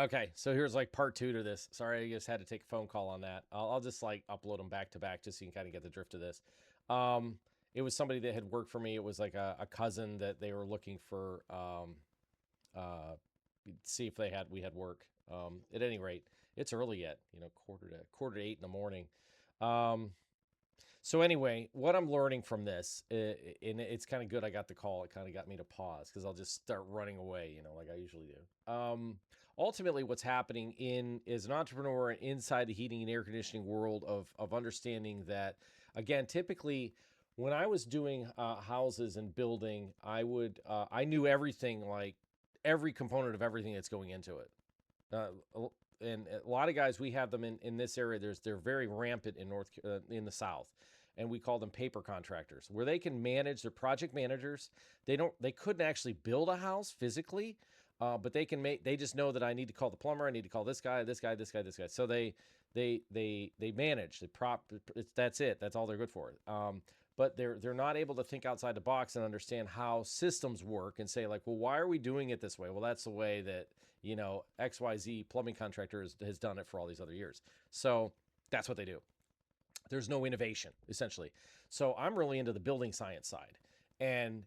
Okay, so here's like part two to this. Sorry, I just had to take a phone call on that. I'll just like upload them back to back just so you can kind of get the drift of this. Um, it was somebody that had worked for me. It was like a cousin that they were looking for, uh, see if we had work. At any rate, it's early yet, quarter to 8 in the morning. Um, so anyway, what I'm learning from this, and it's kind of good I got the call. It kind of got me to pause because I'll just start running away, like I usually do. Ultimately, what's happening in is an entrepreneur inside the heating and air conditioning world of understanding that, again, typically when I was doing houses and building, I knew everything, like every component of everything that's going into it. Uh, and a lot of guys, we have them in this area. They're very rampant in the South, and we call them paper contractors, where they can manage. They're project managers. They couldn't actually build a house physically, but they can make. They just know that I need to call the plumber. I need to call this guy, this guy, this guy, this guy. So they manage. That's it. That's all they're good for. But they're not able to think outside the box and understand how systems work and say, like, well, why are we doing it this way? Well, that's the way that XYZ plumbing contractor has done it for all these other years. So that's what they do. There's no innovation, essentially. So I'm really into the building science side. And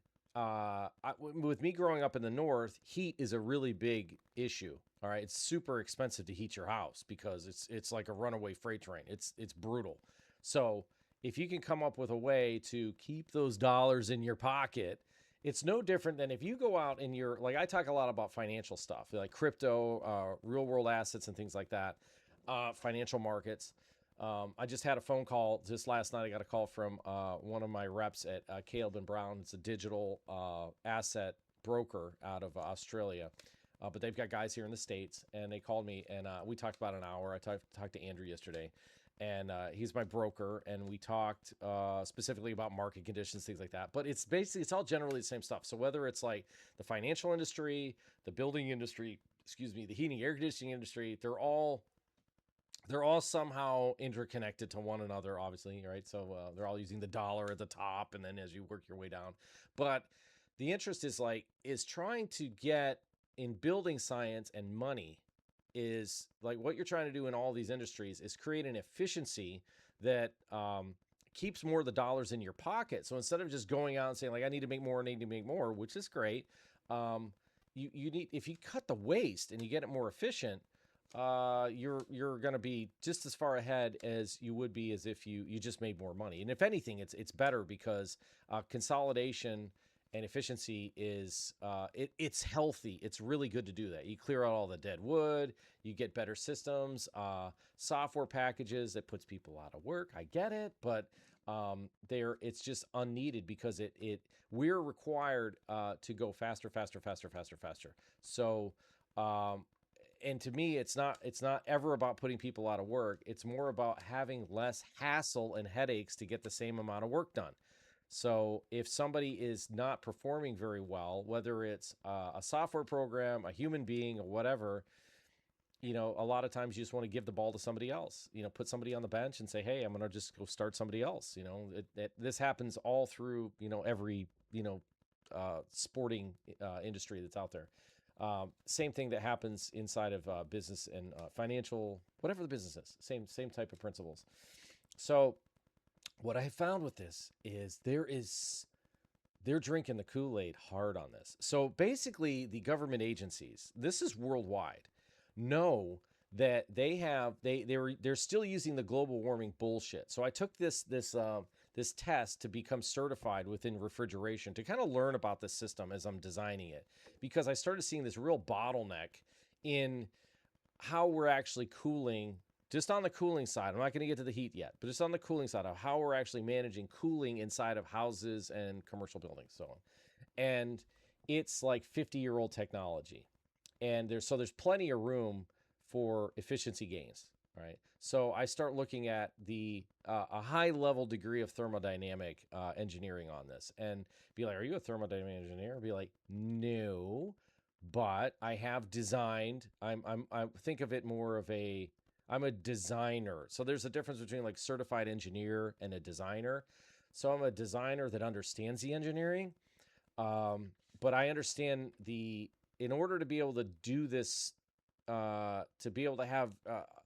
with me growing up in the North, heat is a really big issue. All right, it's super expensive to heat your house because it's like a runaway freight train. It's brutal. So if you can come up with a way to keep those dollars in your pocket, it's no different than if you go out and you're like, I talk a lot about financial stuff, like crypto, real world assets, and things like that, financial markets. I just had a phone call just last night. I got a call from one of my reps at Caleb and Brown. It's a digital asset broker out of Australia. But they've got guys here in the States, and they called me, and we talked about an hour. I talked to Andrew yesterday, and he's my broker, and we talked specifically about market conditions, things like that. But it's all generally the same stuff. So whether it's like the financial industry, the building industry, excuse me, the heating air conditioning industry, they're all somehow interconnected to one another, obviously, right? So they're all using the dollar at the top, and then as you work your way down. But the interest is trying to get in building science and money is like what you're trying to do in all these industries is create an efficiency that keeps more of the dollars in your pocket. So instead of just going out and saying like I need to make more, I need to make more, which is great, you need if you cut the waste and you get it more efficient, you're going to be just as far ahead as you would be as if you just made more money. And if anything, it's better because consolidation and efficiency it's healthy. It's really good to do that. You clear out all the dead wood, you get better systems, software packages that puts people out of work. I get it, but it's just unneeded because we're required to go faster, faster, faster, faster, faster. So and to me, it's not ever about putting people out of work. It's more about having less hassle and headaches to get the same amount of work done. So if somebody is not performing very well, whether it's a software program, a human being, or whatever, a lot of times you just want to give the ball to somebody else. Put somebody on the bench and say, "Hey, I'm going to just go start somebody else." This happens all through every sporting industry that's out there. Same thing that happens inside of business and financial, whatever the business is. Same type of principles. So what I have found with this is they're drinking the Kool-Aid hard on this. So basically, the government agencies, this is worldwide, know that they're still using the global warming bullshit. So I took this test to become certified within refrigeration to kind of learn about this system as I'm designing it, because I started seeing this real bottleneck in how we're actually cooling. Just on the cooling side, I'm not going to get to the heat yet, but just on the cooling side of how we're actually managing cooling inside of houses and commercial buildings, so on. And it's like 50-year-old technology, and there's plenty of room for efficiency gains, right? So I start looking at a high level degree of thermodynamic engineering on this, and be like, "Are you a thermodynamic engineer?" Be like, "No, but I have designed." I think of it more of I'm a designer. So there's a difference between like certified engineer and a designer. So I'm a designer that understands the engineering, but I understand in order to be able to do this to be able to have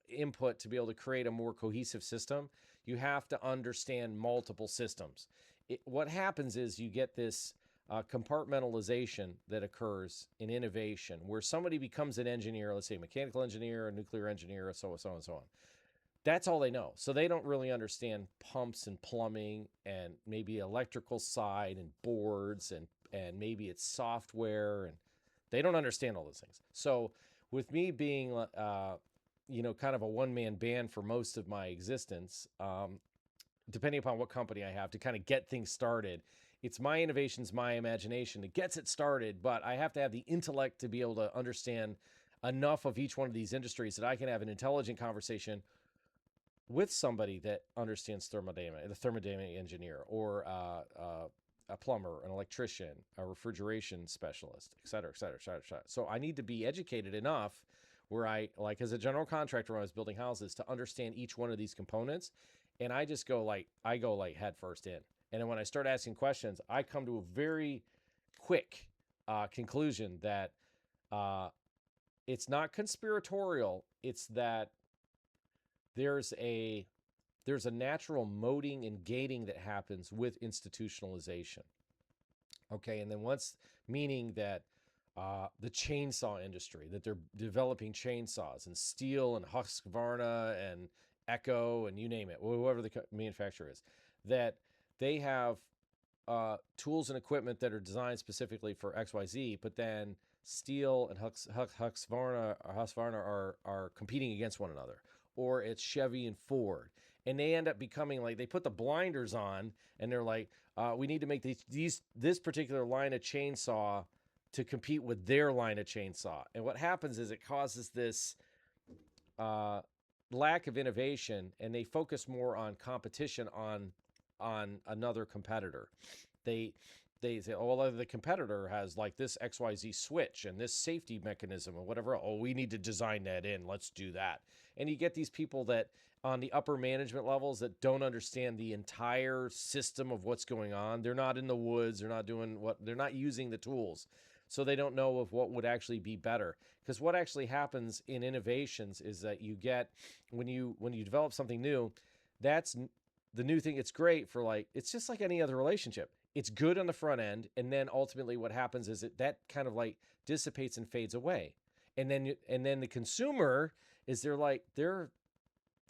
input to be able to create a more cohesive system, you have to understand multiple systems. What happens is you get this compartmentalization that occurs in innovation, where somebody becomes an engineer, let's say a mechanical engineer, a nuclear engineer, so and so on. That's all they know. So they don't really understand pumps and plumbing and maybe electrical side and boards and maybe it's software, and they don't understand all those things. So with me being kind of a one-man band for most of my existence, depending upon what company I have to kind of get things started, it's my innovations, my imagination that gets it started, but I have to have the intellect to be able to understand enough of each one of these industries that I can have an intelligent conversation with somebody that understands thermodynamics, the thermodynamic engineer, or a plumber, an electrician, a refrigeration specialist, et cetera, et cetera, et cetera, et cetera. So I need to be educated enough where I, like as a general contractor when I was building houses, to understand each one of these components. And I just go like head first in. And then when I start asking questions, I come to a very quick conclusion that it's not conspiratorial. It's that there's a natural molding and gating that happens with institutionalization. Okay, and then meaning that the chainsaw industry, that they're developing chainsaws and steel and Husqvarna and Echo and you name it, whoever the manufacturer is, that they have tools and equipment that are designed specifically for XYZ, but then Steel and Husqvarna are competing against one another, or it's Chevy and Ford, and they end up becoming like, they put the blinders on and they're like, we need to make this particular line of chainsaw to compete with their line of chainsaw. And what happens is it causes this lack of innovation, and they focus more on competition on another competitor. They say, oh, well, the competitor has like this XYZ switch and this safety mechanism or whatever. Oh, we need to design that in. Let's do that. And you get these people that on the upper management levels that don't understand the entire system of what's going on. They're not in the woods. They're not using the tools. So they don't know of what would actually be better. Because what actually happens in innovations is that you get, when you develop something new, that's the new thing. It's great for it's just like any other relationship. It's good on the front end, and then ultimately what happens is that kind of like dissipates and fades away. And then the consumer is they're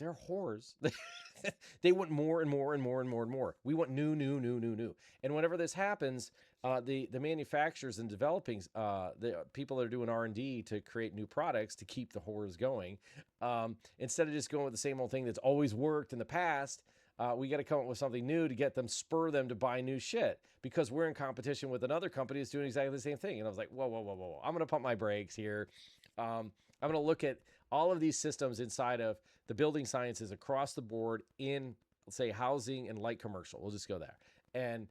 whores. They want more and more and more and more and more. We want new. And whenever this happens, the manufacturers and developing, the people that are doing R&D to create new products to keep the whores going, instead of just going with the same old thing that's always worked in the past, we got to come up with something new to spur them to buy new shit, because we're in competition with another company that's doing exactly the same thing. And I was like, whoa. I'm going to pump my brakes here. I'm going to look at all of these systems inside of the building sciences across the board in, let's say, housing and light commercial. We'll just go there. And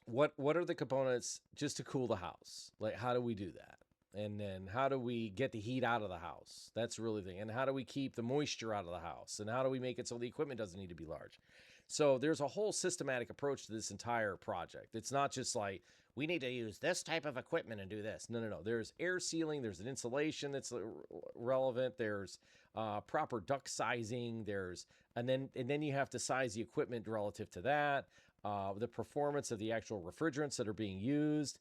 what are the components just to cool the house? Like, how do we do that? And then how do we get the heat out of the house? That's really the thing. And how do we keep the moisture out of the house? And how do we make it so the equipment doesn't need to be large? So there's a whole systematic approach to this entire project. It's not just like, we need to use this type of equipment and do this. No. There's air sealing. There's an insulation that's relevant. There's proper duct sizing. And then you have to size the equipment relative to that. The performance of the actual refrigerants that are being used.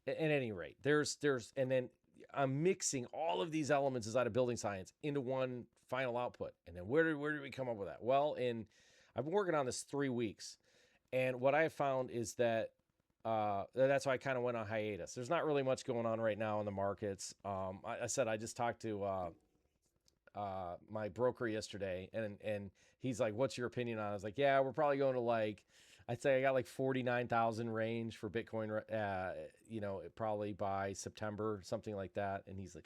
At any rate, and then I'm mixing all of these elements inside of building science into one final output. And then where did we come up with that? Well, I've been working on this 3 weeks, and what I have found is that that's why I kind of went on hiatus. There's not really much going on right now in the markets. I said I just talked to my broker yesterday, and he's like, "What's your opinion on it?" I was like, "Yeah, we're probably going to I'd say I got 49,000 range for Bitcoin, probably by September, something like that." And he's like,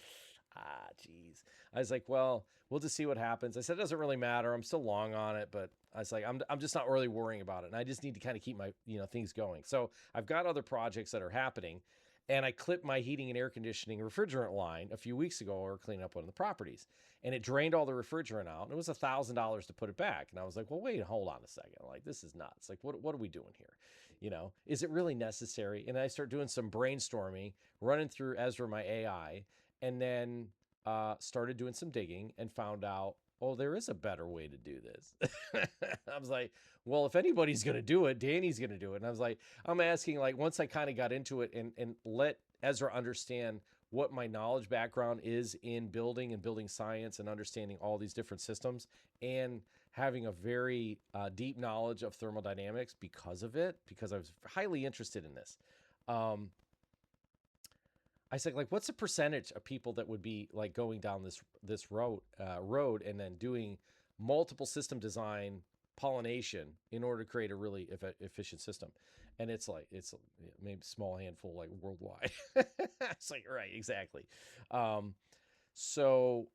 geez. I was like, well, we'll just see what happens. I said, it doesn't really matter. I'm still long on it, but I was like, I'm just not really worrying about it. And I just need to kind of keep my, things going. So I've got other projects that are happening, and I clipped my heating and air conditioning refrigerant line a few weeks ago, or cleaning up one of the properties, and it drained all the refrigerant out, and it was $1,000 to put it back. And I was like, well, wait, hold on a second. Like, this is nuts. Like, what are we doing here? Is it really necessary? And I start doing some brainstorming, running through Ezra, my AI, and then started doing some digging and found out, oh, there is a better way to do this. I was like, well, if anybody's going to do it, Danny's going to do it. And I was like, I'm asking, like, once I kind of got into it and let Ezra understand what my knowledge background is in building and building science and understanding all these different systems and having a very deep knowledge of thermodynamics because of it, because I was highly interested in this. I said, like, what's the percentage of people that would be like going down this road and then doing multiple system design pollination in order to create a really efficient system? And it's maybe a small handful, like worldwide. It's like, right, exactly. So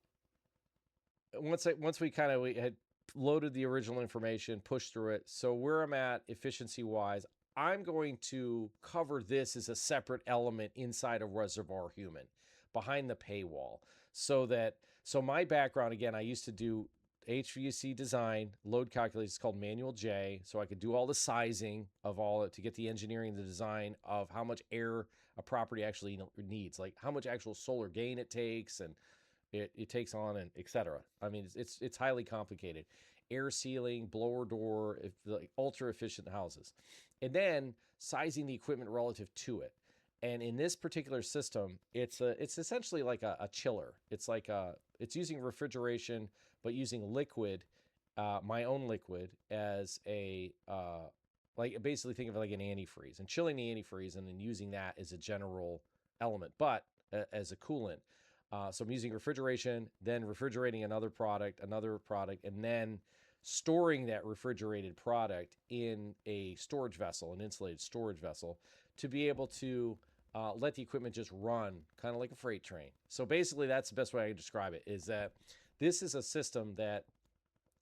once we had loaded the original information, pushed through it. So where I'm at efficiency wise, I'm going to cover this as a separate element inside of ReservoirHuman behind the paywall. So my background, again, I used to do HVAC design, load calculators. It's called Manual J. So I could do all the sizing of all it to get the engineering, the design of how much air a property actually needs, like how much actual solar gain it takes and it takes on, and etc. I mean, it's highly complicated. Air sealing, blower door, like ultra efficient houses, and then sizing the equipment relative to it. And in this particular system, it's essentially like a chiller. It's using refrigeration, but using liquid, my own liquid, as a like basically think of it like an antifreeze, and chilling the antifreeze and then using that as a general element, but as a coolant. So I'm using refrigeration, then refrigerating another product, and then storing that refrigerated product in a storage vessel, an insulated storage vessel, to be able to let the equipment just run kind of like a freight train. So basically, that's the best way I can describe it, is that this is a system that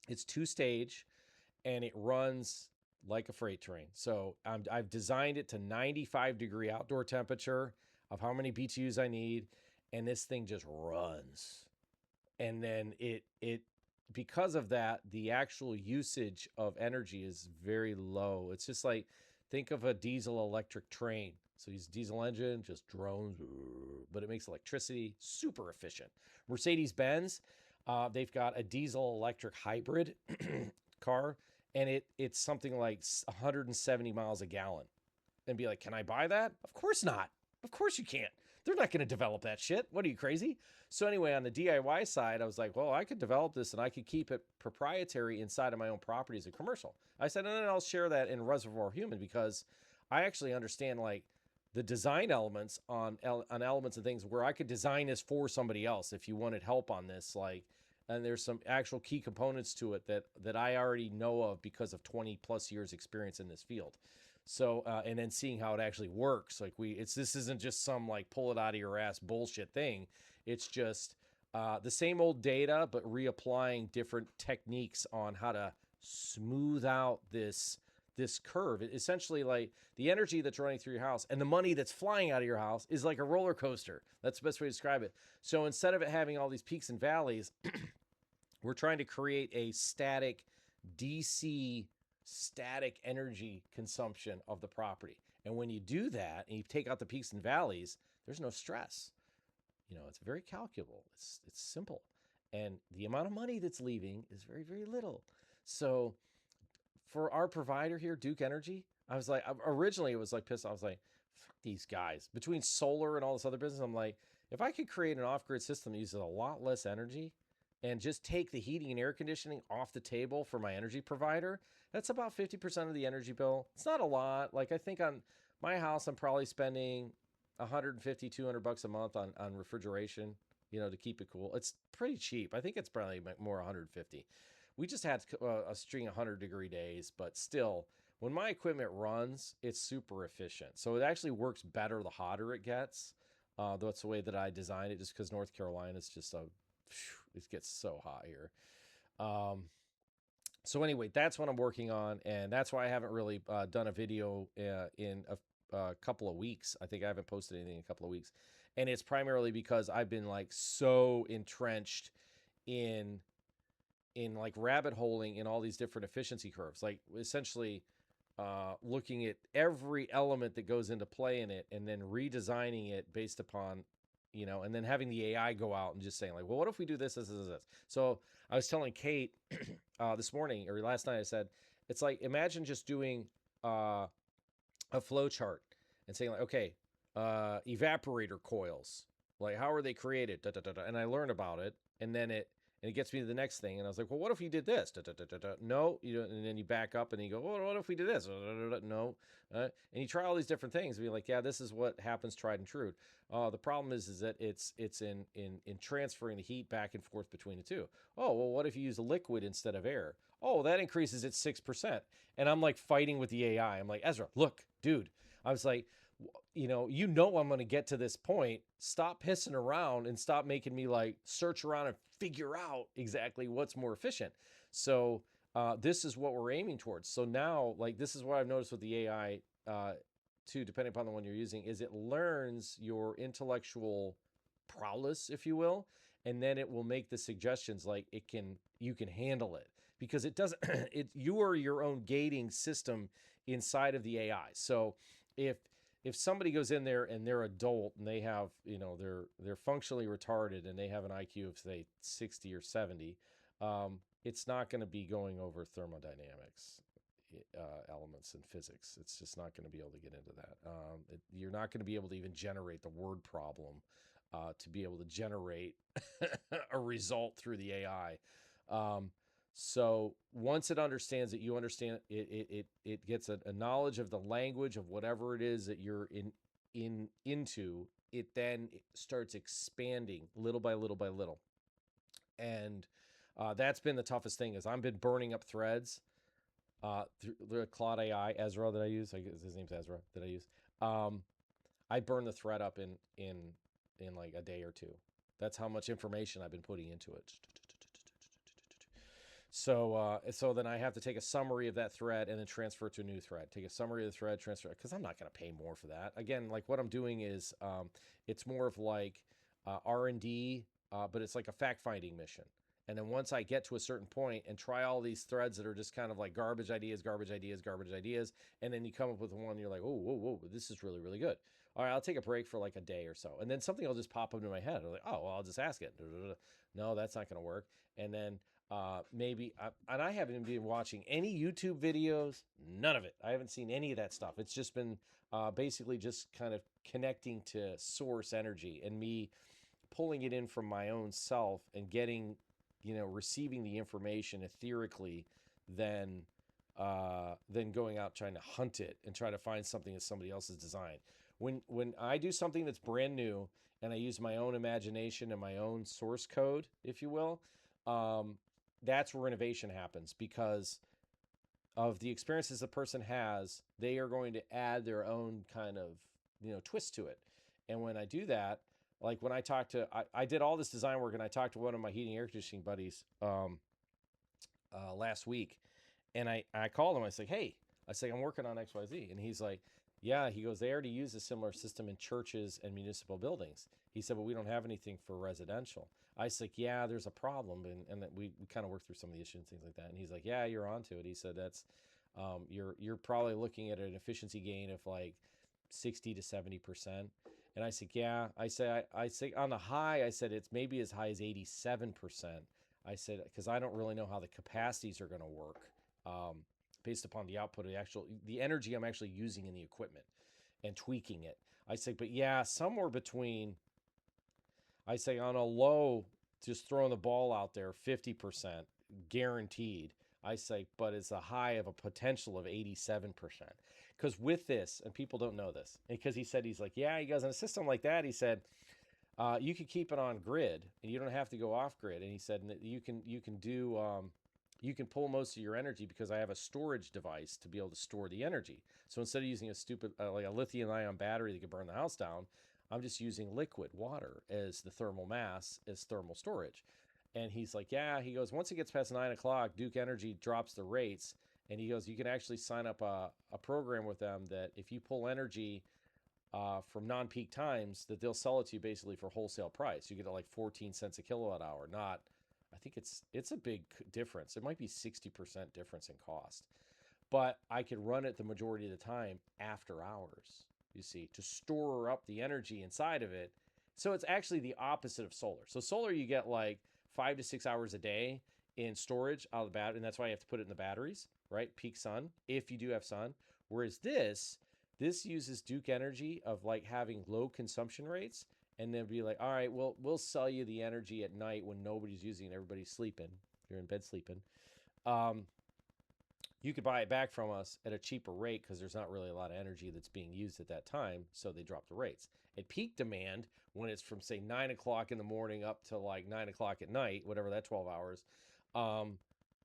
it's two-stage and it runs like a freight train. So I've designed it to 95-degree outdoor temperature of how many BTUs I need, and this thing just runs. And then it because of that, the actual usage of energy is very low. It's just like, think of a diesel electric train. So use diesel engine, just drones, but it makes electricity, super efficient. Mercedes-Benz, they've got a diesel electric hybrid car, and it's something like 170 miles a gallon. And be like, can I buy that? Of course not. Of course you can't. They're not going to develop that shit. What, are you crazy? So anyway, on the DIY side, I was like, well, I could develop this and I could keep it proprietary inside of my own property as a commercial. I said, and then I'll share that in ReservoirHuman, because I actually understand like the design elements on elements and things where I could design this for somebody else if you wanted help on this. Like, and there's some actual key components to it that I already know of because of 20 plus years experience in this field. So, and then seeing how it actually works, like this isn't just some like pull it out of your ass bullshit thing. It's just the same old data, but reapplying different techniques on how to smooth out this curve. Essentially, like the energy that's running through your house and the money that's flying out of your house is like a roller coaster. That's the best way to describe it. So instead of it having all these peaks and valleys, we're trying to create a static DC static energy consumption of the property. And when you do that and you take out the peaks and valleys, there's no stress. It's very calculable. It's simple. And the amount of money that's leaving is very, very little. So for our provider here, Duke Energy, I was like, originally it was like pissed off. I was like, fuck these guys. Between solar and all this other business, I'm like, if I could create an off-grid system that uses a lot less energy and just take the heating and air conditioning off the table for my energy provider, that's about 50% of the energy bill. It's not a lot. Like, I think on my house, I'm probably spending $150, $200 a month on refrigeration, to keep it cool. It's pretty cheap. I think it's probably more 150. We just had a string of 100-degree days, but still, when my equipment runs, it's super efficient. So it actually works better the hotter it gets. That's the way that I designed it, just because North Carolina is just it gets so hot here. So anyway, that's what I'm working on, and that's why I haven't really done a video in a couple of weeks. I think I haven't posted anything in a couple of weeks, and it's primarily because I've been like so entrenched in like rabbit holing in all these different efficiency curves. Like, essentially, looking at every element that goes into play in it and then redesigning it based upon, and then having the AI go out and just saying like, well, what if we do this? So I was telling Kate this morning or last night, I said, it's like, imagine just doing a flow chart and saying like, okay, evaporator coils, like how are they created? Da, da, da, da. And I learn about it, and then it gets me to the next thing. And I was like, well, what if you did this? Da, da, da, da, da. No, you don't. And then you back up and you go, well, what if we did this? Da, da, da, da. No, and you try all these different things. And be like, yeah, this is what happens, tried and true. The problem is that it's in transferring the heat back and forth between the two. Oh, well, what if you use a liquid instead of air? Oh, that increases it 6%. And I'm like fighting with the AI. I'm like, Ezra, look, dude. I was like, I'm going to get to this point. Stop pissing around and stop making me like search around and figure out exactly what's more efficient. So this is what we're aiming towards. So now, like, this is what I've noticed with the AI too, depending upon the one you're using, is it learns your intellectual prowess, if you will, and then it will make the suggestions like you can handle it, because it doesn't you are your own gating system inside of the AI. So if somebody goes in there and they're adult and they have, they're functionally retarded and they have an IQ of say 60 or 70, it's not going to be going over thermodynamics elements in physics. It's just not going to be able to get into that. You're not going to be able to even generate the word problem to be able to generate a result through the AI. So once it understands that you understand it gets a knowledge of the language of whatever it is that you're into. It then starts expanding little by little by little, and that's been the toughest thing. Is I've been burning up threads through the Claude AI Ezra that I use. I guess his name's Ezra that I use. I burn the thread up in like a day or two. That's how much information I've been putting into it. So then I have to take a summary of that thread and then transfer it to a new thread. Take a summary of the thread, transfer it, because I'm not going to pay more for that. Again, like what I'm doing is it's more of like R&D, but it's like a fact-finding mission. And then once I get to a certain point and try all these threads that are just kind of like garbage ideas, and then you come up with one, you're like, oh, whoa, this is really, really good. All right, I'll take a break for like a day or so. And then something will just pop up into my head. I'm like, oh, well, I'll just ask it. No, that's not going to work. And then and I haven't been watching any YouTube videos, none of it. I haven't seen any of that stuff. It's just been basically just kind of connecting to source energy and me pulling it in from my own self and getting, receiving the information etherically, then going out trying to hunt it and try to find something that somebody else has designed. When I do something that's brand new and I use my own imagination and my own source code, if you will, that's where innovation happens, because of the experiences the person has. They are going to add their own kind of, twist to it. And when I do that, like when I talked to, I did all this design work and I talked to one of my heating air conditioning buddies last week, and I called him. I said, hey, I'm working on XYZ. And he's like, yeah, he goes, they already use a similar system in churches and municipal buildings. He said, but we don't have anything for residential. I said, yeah, there's a problem. And that we kind of worked through some of the issues and things like that. And he's like, yeah, you're onto it. He said, that's, you're probably looking at an efficiency gain of like 60 to 70%. And I said, yeah, I say on the high, I said, it's maybe as high as 87%. I said, because I don't really know how the capacities are going to work based upon the output of the energy I'm actually using in the equipment and tweaking it. I say, but yeah, somewhere between, I say on a low, just throwing the ball out there, 50% guaranteed. I say, but it's a high of a potential of 87%. Because with this, and people don't know this, because he's like, yeah, he goes, in a system like that, he said, you could keep it on grid and you don't have to go off grid. And he said you can pull most of your energy because I have a storage device to be able to store the energy. So instead of using a stupid like a lithium ion battery that could burn the house down, I'm just using liquid water as the thermal mass as thermal storage. And he's like, yeah, he goes, once it gets past 9 o'clock, Duke Energy drops the rates. And he goes, you can actually sign up a program with them that if you pull energy from non-peak times, that they'll sell it to you basically for wholesale price. You get it like 14 cents a kilowatt hour. Not, I think it's a big difference. It might be 60% difference in cost. but I could run it the majority of the time after hours, you see, to store up the energy inside of it. So it's actually the opposite of solar. So solar, you get like 5 to 6 hours a day in storage out of the battery, and that's why you have to put it in the batteries, right? Peak sun, if you do have sun. Whereas this uses Duke Energy of like having low consumption rates, and then be like, all right, well, we'll sell you the energy at night when nobody's using it, everybody's sleeping. You're in bed sleeping. You could buy it back from us at a cheaper rate because there's not really a lot of energy that's being used at that time, so they drop the rates. At peak demand, when it's from say 9 o'clock in the morning up to like 9 o'clock at night, whatever that 12 hours,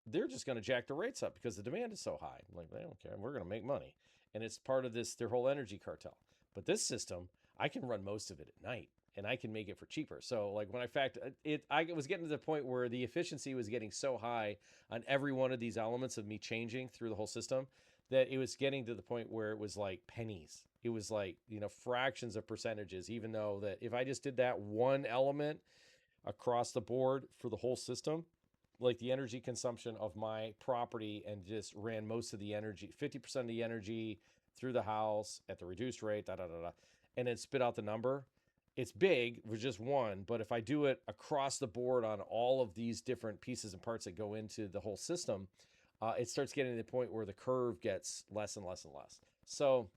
they're just going to jack the rates up because the demand is so high. I'm like, they don't care. We're going to make money. And it's part of their whole energy cartel. But this system, I can run most of it at night and I can make it for cheaper. So like when I was getting to the point where the efficiency was getting so high on every one of these elements of me changing through the whole system that it was getting to the point where it was like pennies. It was like, fractions of percentages, even though that if I just did that one element across the board for the whole system, like the energy consumption of my property, and just ran most of the energy, 50% of the energy through the house at the reduced rate, and then spit out the number. It's big for just one, but if I do it across the board on all of these different pieces and parts that go into the whole system, it starts getting to the point where the curve gets less and less and less. So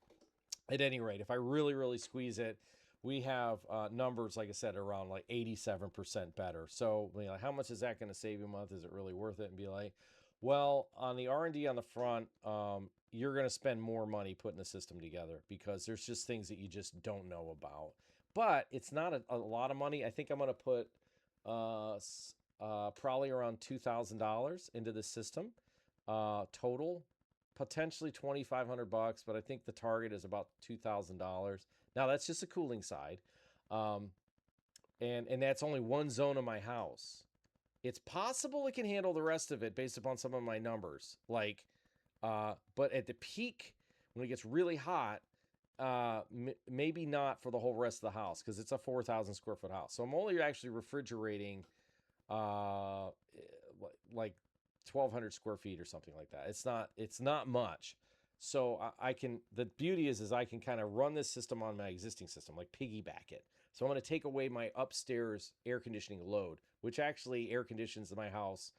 at any rate, if I really, really squeeze it, we have numbers, like I said, around like 87% better. So how much is that going to save you a month? Is it really worth it? And be like, well, on the R&D on the front, you're going to spend more money putting the system together because there's just things that you just don't know about. But it's not a lot of money. I think I'm going to put probably around $2,000 into the system total. Potentially $2,500, but I think the target is about $2,000. Now that's just a cooling side, and that's only one zone of my house. It's possible it can handle the rest of it based upon some of my numbers. But at the peak, when it gets really hot, maybe not for the whole rest of the house because it's a 4,000 square foot house. So I'm only actually refrigerating like 1,200 square feet or something like that. It's not much. So I can, the beauty is I can kind of run this system on my existing system, like piggyback it. So I'm going to take away my upstairs air conditioning load, which actually air conditions my house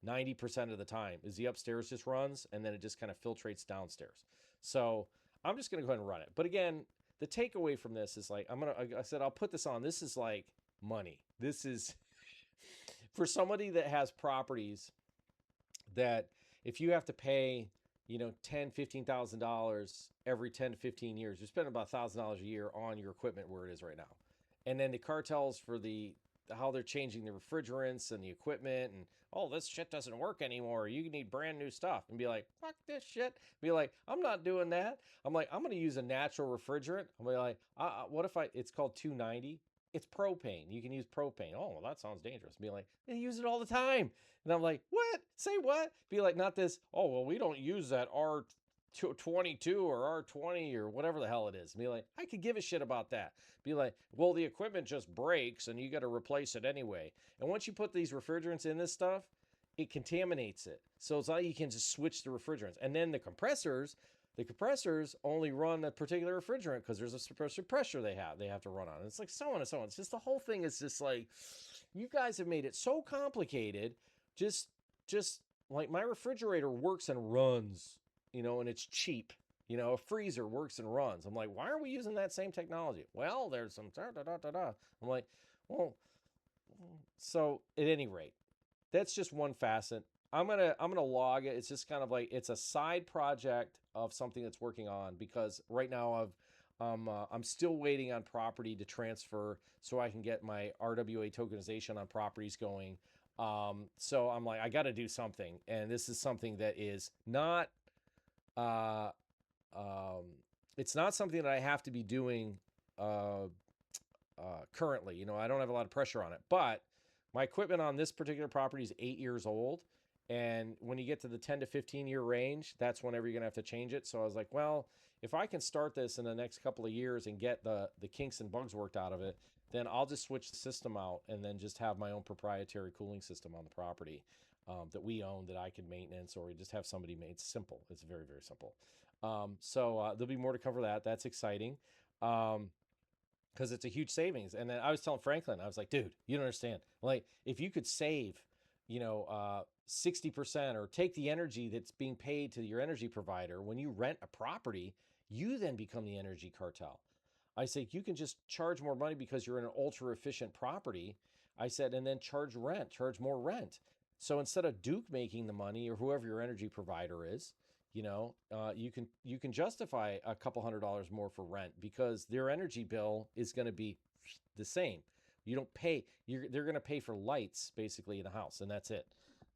90% of the time. Is the upstairs just runs and then it just kind of filtrates downstairs. So I'm just going to go ahead and run it. But again, the takeaway from this is like, I said, I'll put this on. This is like money. This is for somebody that has properties that if you have to pay, $10,000-$15,000 every 10 to 15 years, you're spending about $1,000 a year on your equipment where it is right now. And then the cartels for how they're changing the refrigerants and the equipment, and this shit doesn't work anymore. You need brand new stuff, and be like, fuck this shit. Be like, I'm not doing that. I'm like, I'm going to use a natural refrigerant. I'm like, what if it's called 290? It's propane. You can use propane. Oh, well, that sounds dangerous. Be like, they use it all the time. And I'm like, what? Say what? Be like, not this. Oh, well, we don't use that R22 or R20 or whatever the hell it is. Be like, I could give a shit about that. Be like, well, the equipment just breaks and you got to replace it anyway. And once you put these refrigerants in this stuff, it contaminates it. So it's not you can just switch the refrigerants. And then the compressors only run a particular refrigerant because there's a suppressor pressure they have to run on. And it's like so on and so on. It's just the whole thing is just like, you guys have made it so complicated. Just like my refrigerator works and runs, and it's cheap. A freezer works and runs. I'm like, why are we using that same technology? Well, there's some da-da-da-da-da. I'm like, well, so at any rate, that's just one facet. I'm gonna log it. It's just kind of like it's a side project of something that's working on because right now I'm still waiting on property to transfer so I can get my RWA tokenization on properties going. So I'm like, I got to do something, and this is something that is not it's not something that I have to be doing currently. I don't have a lot of pressure on it, but my equipment on this particular property is 8 years old. And when you get to the 10 to 15 year range, that's whenever you're going to have to change it. So I was like, well, if I can start this in the next couple of years and get the kinks and bugs worked out of it, then I'll just switch the system out and then just have my own proprietary cooling system on the property. that we own that I can maintenance, or we just have somebody make. It's simple. It's very, very simple. There'll be more to cover that. That's exciting. Because it's a huge savings. And then I was telling Franklin, I was like, dude, you don't understand. Like, if you could save, 60% or take the energy that's being paid to your energy provider when you rent a property, you then become the energy cartel. I say, you can just charge more money because you're in an ultra efficient property. I said, and then charge more rent. So instead of Duke making the money or whoever your energy provider is, you can justify a couple $100 more for rent because their energy bill is going to be the same. You don't pay. They're going to pay for lights basically in the house, and that's it.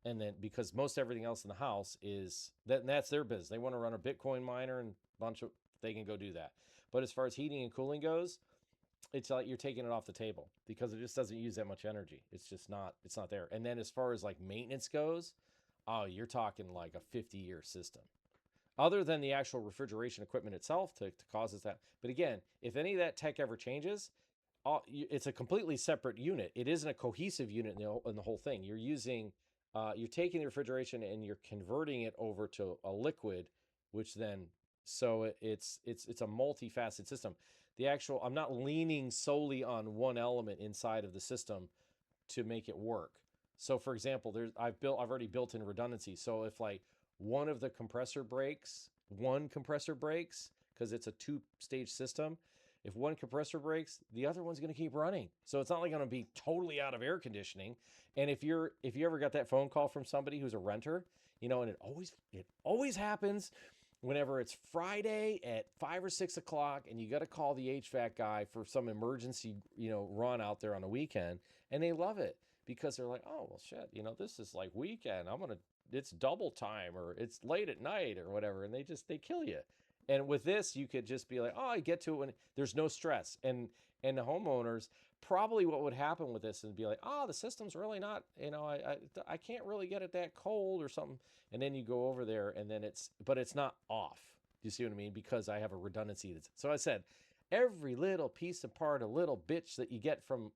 And then because most everything else in the house is that's their business. They want to run a Bitcoin miner and a bunch of they can go do that. But as far as heating and cooling goes, it's like you're taking it off the table because it just doesn't use that much energy. It's not there. And then as far as like maintenance goes, oh, you're talking like a 50-year system. Other than the actual refrigeration equipment itself to causes that. But again, if any of that tech ever changes, it's a completely separate unit. It isn't a cohesive unit in the whole thing. You're taking the refrigeration and you're converting it over to a liquid, which then, so it's a multifaceted system. I'm not leaning solely on one element inside of the system to make it work. So for example, I've already built in redundancy. So if like one compressor breaks, because it's a 2-stage system. If one compressor breaks, the other one's going to keep running. So it's not like going to be totally out of air conditioning. And if you ever got that phone call from somebody who's a renter, and it always happens whenever it's Friday at 5 or 6 o'clock and you got to call the HVAC guy for some emergency, run out there on a weekend, and they love it because they're like, oh, well, shit, this is like weekend. It's double time or it's late at night or whatever. And they kill you. And with this, you could just be like, oh, I get to it when there's no stress. And the homeowners, probably what would happen with this is be like, oh, the system's really not, I can't really get it that cold or something. And then you go over there and then it's not off. Do you see what I mean? Because I have a redundancy. So I said, every little piece and part, a little bitch that you get from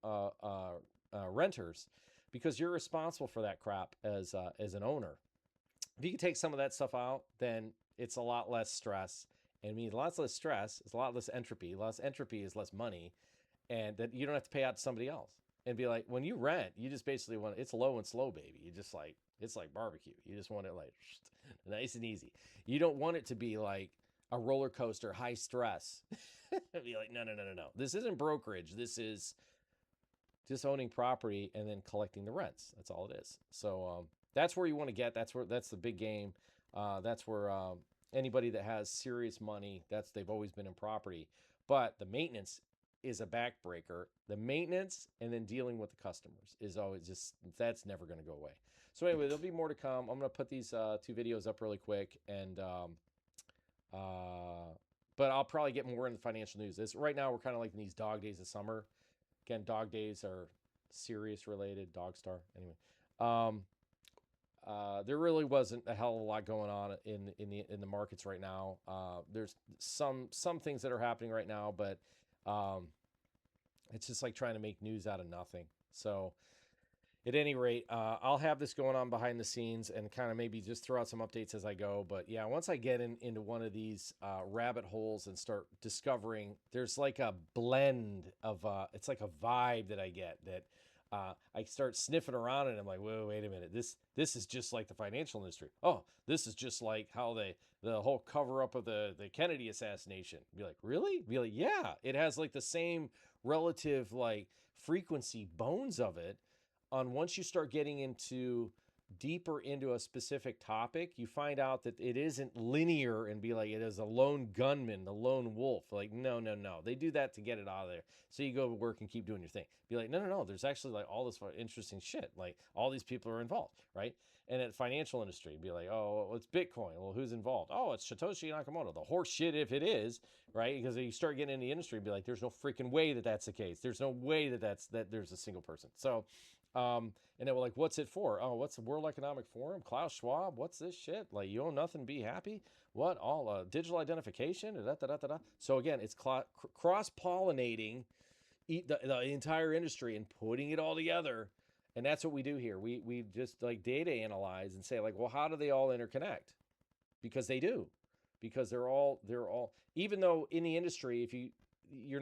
renters, because you're responsible for that crap as an owner. If you can take some of that stuff out, then it's a lot less stress. And it means a lot less stress. It's a lot less entropy. Less entropy is less money. And that you don't have to pay out to somebody else. And be like, when you rent, you just basically want, it's low and slow, baby. You just like, it's like barbecue. You just want it like nice and easy. You don't want it to be like a roller coaster, high stress. Be like, no. This isn't brokerage. This is just owning property and then collecting the rents. That's all it is. So that's where you want to get. That's the big game. That's where anybody that has serious money, they've always been in property. But the maintenance is a backbreaker. The maintenance and then dealing with the customers is always that's never going to go away. So anyway, there'll be more to come. I'm going to put these 2 videos up really quick, and but I'll probably get more in the financial news. Right now we're kind of like in these dog days of summer. Again, dog days are Sirius related, Dog Star. Anyway, there really wasn't a hell of a lot going on in the markets right now. There's some things that are happening right now, but it's just like trying to make news out of nothing. So at any rate, I'll have this going on behind the scenes and kind of maybe just throw out some updates as I go. But yeah, once I get into one of these rabbit holes and start discovering, there's like a blend of, it's like a vibe that I get that I start sniffing around and I'm like, whoa, wait a minute. This is just like the financial industry. Oh, this is just like how the whole cover up of the Kennedy assassination. Be like, really? Be like, yeah, it has like the same relative like frequency bones of it. Once you start getting deeper into a specific topic, you find out that it isn't linear and be like, it is a lone gunman, the lone wolf. Like, no. They do that to get it out of there. So you go to work and keep doing your thing. Be like, no. There's actually like all this interesting shit. Like all these people are involved, right? And at financial industry, be like, oh, well, it's Bitcoin. Well, who's involved? Oh, it's Satoshi Nakamoto. The horse shit if it is, right? Because you start getting in the industry, be like, there's no freaking way that that's the case. There's no way that there's a single person. So, and then we're like, what's it for? Oh, what's the World Economic Forum? Klaus Schwab? What's this shit? Like, you own nothing, be happy? What? All digital identification? So again, it's cross-pollinating the entire industry and putting it all together And that's what we do here. We just like data analyze and say like, well, how do they all interconnect? Because they do. Because they're all even though in the industry, if they're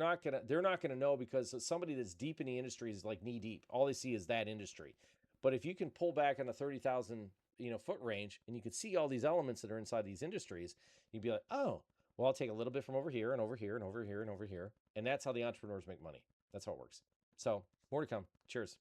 not gonna know, because somebody that's deep in the industry is like knee deep. All they see is that industry. But if you can pull back on a 30,000 foot range, and you can see all these elements that are inside these industries, you'd be like, oh, well, I'll take a little bit from over here and over here and over here and over here. And that's how the entrepreneurs make money. That's how it works. So more to come. Cheers.